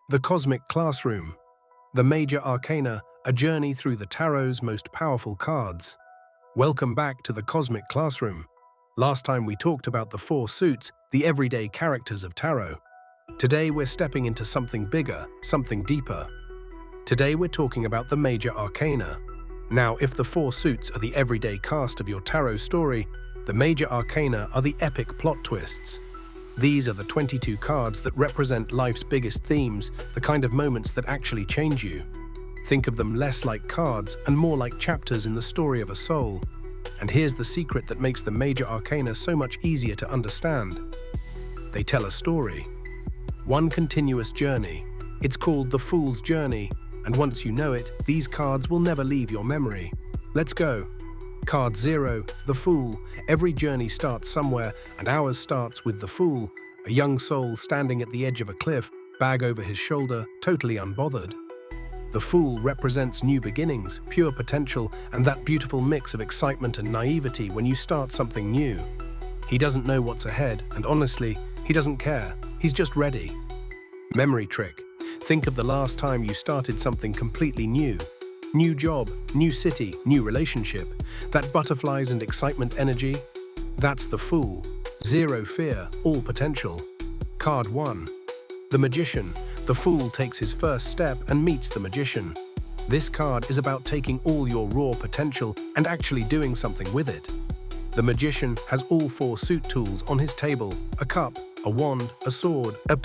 The Cosmic Classroom, the Major Arcana, a journey through the Tarot's most powerful cards. Welcome back to the Cosmic Classroom. Last time we talked about the four suits, the everyday characters of Tarot. Today we're stepping into something bigger, something deeper. Today we're talking about the Major Arcana. Now, if the four suits are the everyday cast of your Tarot story, the Major Arcana are the epic plot twists. These are the 22 cards that represent life's biggest themes, the kind of moments that actually change you. Think of them less like cards and more like chapters in the story of a soul. And here's the secret that makes the Major Arcana so much easier to understand. They tell a story. One continuous journey. It's called the Fool's Journey, and once you know it, these cards will never leave your memory. Let's go. Card 0, the Fool. Every journey starts somewhere, and ours starts with the Fool, a young soul standing at the edge of a cliff, bag over his shoulder, totally unbothered. The Fool represents new beginnings, pure potential, and that beautiful mix of excitement and naivety when you start something new. He doesn't know what's ahead, and honestly, he doesn't care. He's just ready. Memory trick. Think of the last time you started something completely new. New job, new city, new relationship. That butterflies and excitement energy, that's the Fool. Zero fear, all potential. Card 1. The Magician. The Fool takes his first step and meets the Magician. This card is about taking all your raw potential and actually doing something with it. The Magician has all four suit tools on his table: a cup, a wand, a sword, a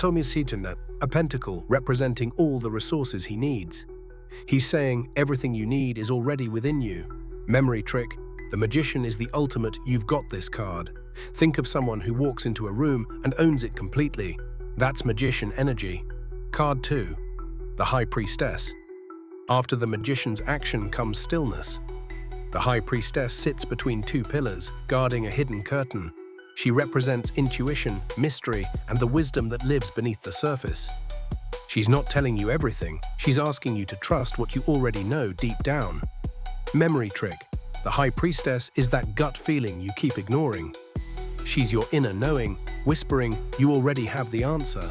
pentacle representing all the resources he needs. He's saying everything you need is already within you. Memory trick. The Magician is the ultimate "you've got this" card. Think of someone who walks into a room and owns it completely. That's Magician energy. Card 2. The High Priestess. After the Magician's action comes stillness. The High Priestess sits between two pillars, guarding a hidden curtain. She represents intuition, mystery, and the wisdom that lives beneath the surface. She's not telling you everything, she's asking you to trust what you already know deep down. Memory trick. The High Priestess is that gut feeling you keep ignoring. She's your inner knowing, whispering, you already have the answer.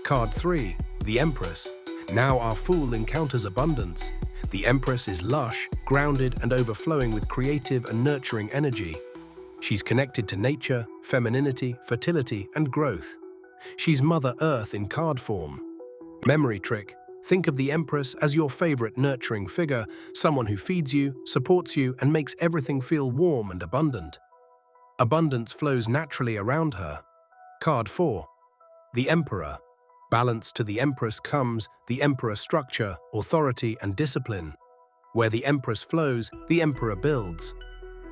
Card 3. The Empress. Now our Fool encounters abundance. The Empress is lush, grounded, and overflowing with creative and nurturing energy. She's connected to nature, femininity, fertility, and growth. She's Mother Earth in card form. Memory trick. Think of the Empress as your favorite nurturing figure, someone who feeds you, supports you, and makes everything feel warm and abundant. Abundance flows naturally around her. Card 4. The Emperor. Balance to the Empress comes the Emperor structure, authority, and discipline. Where the Empress flows, the Emperor builds.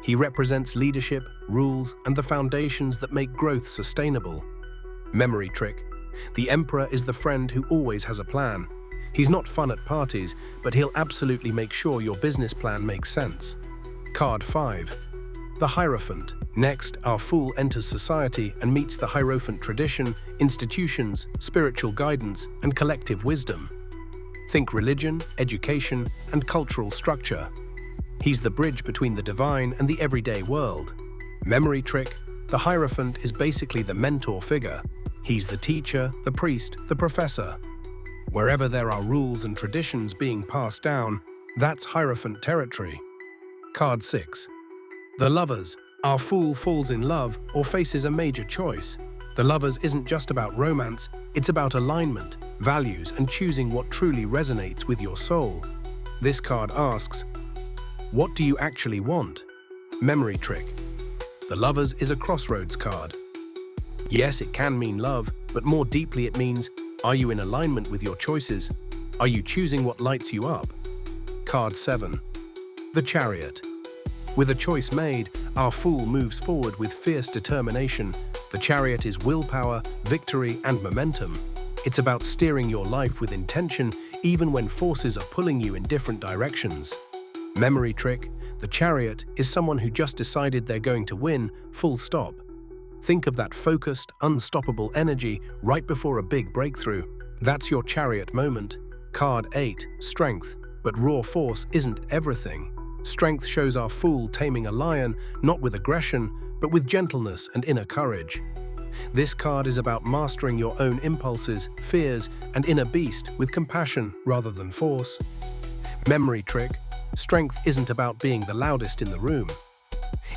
He represents leadership, rules, and the foundations that make growth sustainable. Memory trick. The Emperor is the friend who always has a plan. He's not fun at parties, but he'll absolutely make sure your business plan makes sense. Card 5. The Hierophant. Next, our Fool enters society and meets the Hierophant tradition, institutions, spiritual guidance, and collective wisdom. Think religion, education, and cultural structure. He's the bridge between the divine and the everyday world. Memory trick. The Hierophant is basically the mentor figure. He's the teacher, the priest, the professor. Wherever there are rules and traditions being passed down, that's Hierophant territory. Card 6. The Lovers. Our Fool falls in love or faces a major choice. The Lovers isn't just about romance, it's about alignment, values, and choosing what truly resonates with your soul. This card asks, what do you actually want? Memory trick. The Lovers is a crossroads card. Yes, it can mean love, but more deeply it means, are you in alignment with your choices? Are you choosing what lights you up? Card 7. The Chariot. With a choice made, our Fool moves forward with fierce determination. The Chariot is willpower, victory, and momentum. It's about steering your life with intention, even when forces are pulling you in different directions. Memory trick. The Chariot is someone who just decided they're going to win, full stop. Think of that focused, unstoppable energy right before a big breakthrough. That's your Chariot moment. Card 8. Strength. But raw force isn't everything. Strength shows our Fool taming a lion, not with aggression, but with gentleness and inner courage. This card is about mastering your own impulses, fears, and inner beast with compassion rather than force. Memory trick. Strength isn't about being the loudest in the room.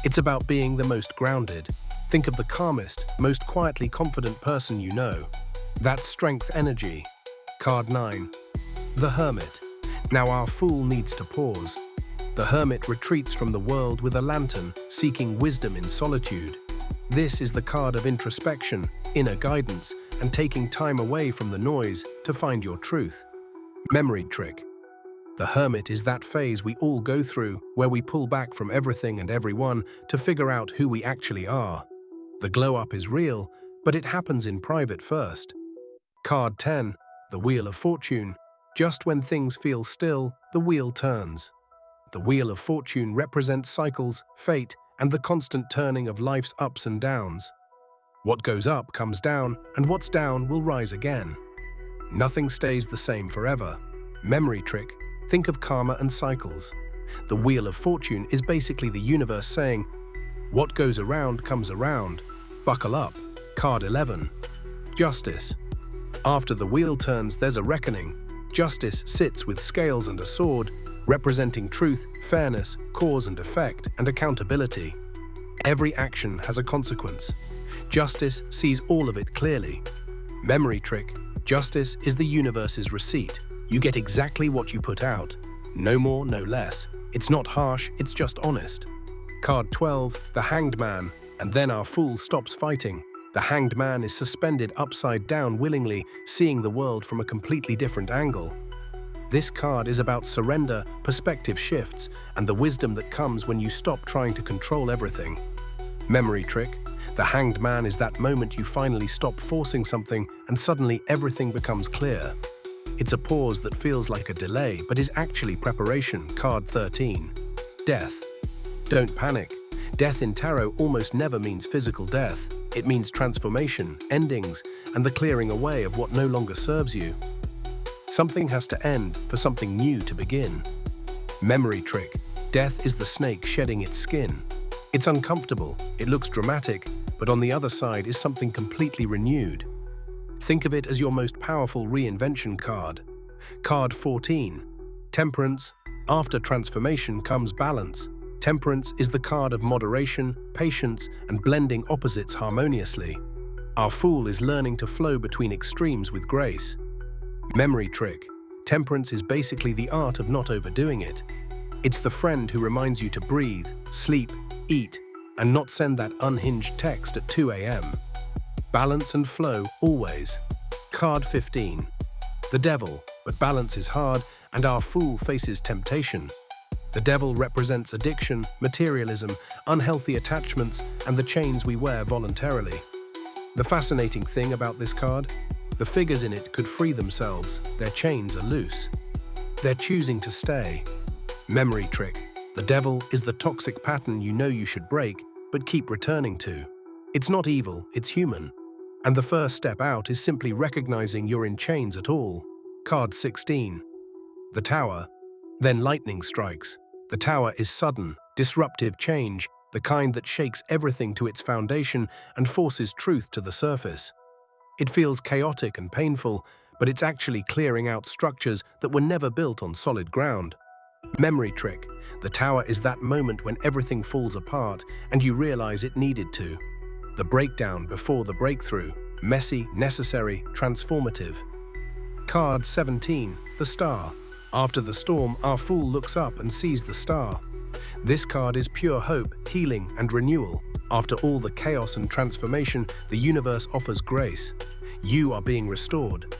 It's about being the most grounded. Think of the calmest, most quietly confident person you know. That's strength energy. Card 9. The Hermit. Now our fool needs to pause. The hermit retreats from the world with a lantern, seeking wisdom in solitude. This is the card of introspection, inner guidance, and taking time away from the noise to find your truth. Memory trick. The hermit is that phase we all go through where we pull back from everything and everyone to figure out who we actually are. The glow-up is real, but it happens in private first. Card 10. The Wheel of Fortune. Just when things feel still, the wheel turns. The Wheel of Fortune represents cycles, fate, and the constant turning of life's ups and downs. What goes up comes down, and what's down will rise again. Nothing stays the same forever. Memory trick. Think of karma and cycles. The Wheel of Fortune is basically the universe saying, what goes around comes around. Buckle up. Card 11. Justice. After the wheel turns, there's a reckoning. Justice sits with scales and a sword, representing truth, fairness, cause and effect, and accountability. Every action has a consequence. Justice sees all of it clearly. Memory trick. Justice is the universe's receipt. You get exactly what you put out. No more, no less. It's not harsh, it's just honest. Card 12. The Hanged Man. And then our fool stops fighting. The Hanged Man is suspended upside down willingly, seeing the world from a completely different angle. This card is about surrender, perspective shifts, and the wisdom that comes when you stop trying to control everything. Memory trick. The Hanged Man is that moment you finally stop forcing something and suddenly everything becomes clear. It's a pause that feels like a delay, but is actually preparation. Card 13. Death. Don't panic. Death in tarot almost never means physical death. It means transformation, endings, and the clearing away of what no longer serves you. Something has to end for something new to begin. Memory trick. Death is the snake shedding its skin. It's uncomfortable, it looks dramatic, but on the other side is something completely renewed. Think of it as your most powerful reinvention card. Card 14. Temperance. After transformation comes balance. Temperance is the card of moderation, patience, and blending opposites harmoniously. Our fool is learning to flow between extremes with grace. Memory trick. Temperance is basically the art of not overdoing it. It's the friend who reminds you to breathe, sleep, eat, and not send that unhinged text at 2 a.m. Balance and flow always. Card 15. The Devil, but balance is hard, and our fool faces temptation. The devil represents addiction, materialism, unhealthy attachments, and the chains we wear voluntarily. The fascinating thing about this card? The figures in it could free themselves, their chains are loose. They're choosing to stay. Memory trick. The devil is the toxic pattern you know you should break, but keep returning to. It's not evil, it's human. And the first step out is simply recognizing you're in chains at all. Card 16. The Tower. Then lightning strikes. The Tower is sudden, disruptive change, the kind that shakes everything to its foundation and forces truth to the surface. It feels chaotic and painful, but it's actually clearing out structures that were never built on solid ground. Memory trick. The Tower is that moment when everything falls apart and you realize it needed to. The breakdown before the breakthrough. Messy, necessary, transformative. Card 17. The Star. After the storm, our fool looks up and sees the star. This card is pure hope, healing, and renewal. After all the chaos and transformation, the universe offers grace. You are being restored.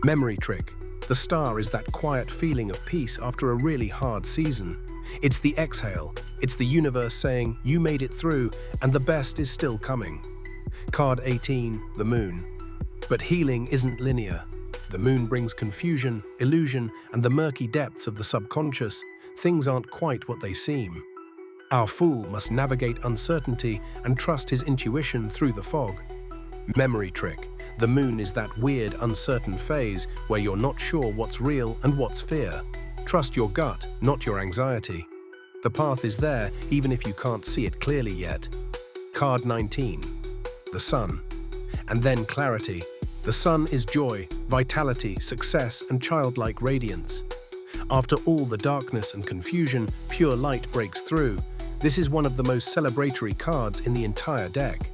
Memory trick. The star is that quiet feeling of peace after a really hard season. It's the exhale. It's the universe saying, you made it through, and the best is still coming. Card 18. The Moon. But healing isn't linear. The moon brings confusion, illusion, and the murky depths of the subconscious. Things aren't quite what they seem. Our fool must navigate uncertainty and trust his intuition through the fog. Memory trick. The moon is that weird, uncertain phase where you're not sure what's real and what's fear. Trust your gut, not your anxiety. The path is there, even if you can't see it clearly yet. Card 19. The Sun. and then clarity. The sun is joy, vitality, success, and childlike radiance. After all the darkness and confusion, pure light breaks through. This is one of the most celebratory cards in the entire deck.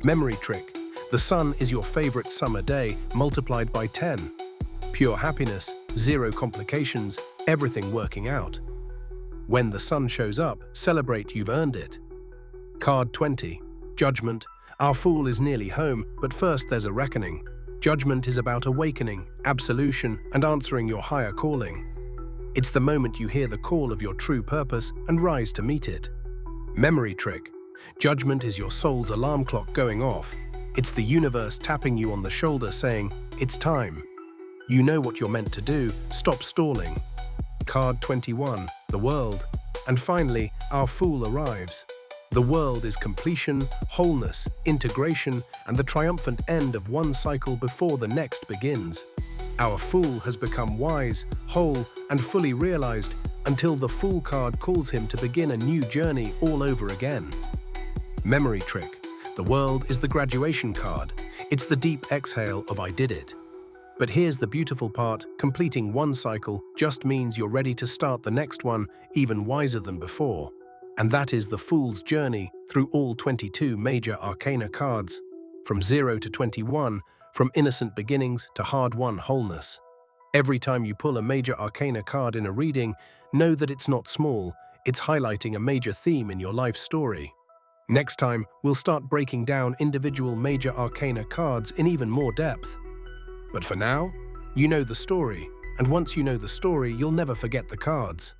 Memory trick. The sun is your favorite summer day, multiplied by 10. Pure happiness, zero complications, everything working out. When the sun shows up, celebrate, you've earned it. Card 20. Judgment. Our fool is nearly home, but first there's a reckoning. Judgment is about awakening, absolution, and answering your higher calling. It's the moment you hear the call of your true purpose and rise to meet it. Memory trick. Judgment is your soul's alarm clock going off. It's the universe tapping you on the shoulder saying, it's time. You know what you're meant to do, stop stalling. Card 21. The world. And finally, our fool arrives. The world is completion, wholeness, integration, and the triumphant end of one cycle before the next begins. Our fool has become wise, whole, and fully realized until the Fool card calls him to begin a new journey all over again. Memory trick. The world is the graduation card. It's the deep exhale of I did it. But here's the beautiful part, completing one cycle just means you're ready to start the next one even wiser than before. And that is the Fool's journey through all 22 Major Arcana cards, from 0 to 21, from innocent beginnings to hard-won wholeness. Every time you pull a Major Arcana card in a reading, know that it's not small, it's highlighting a major theme in your life story. Next time, we'll start breaking down individual Major Arcana cards in even more depth. But for now, you know the story, and once you know the story, you'll never forget the cards.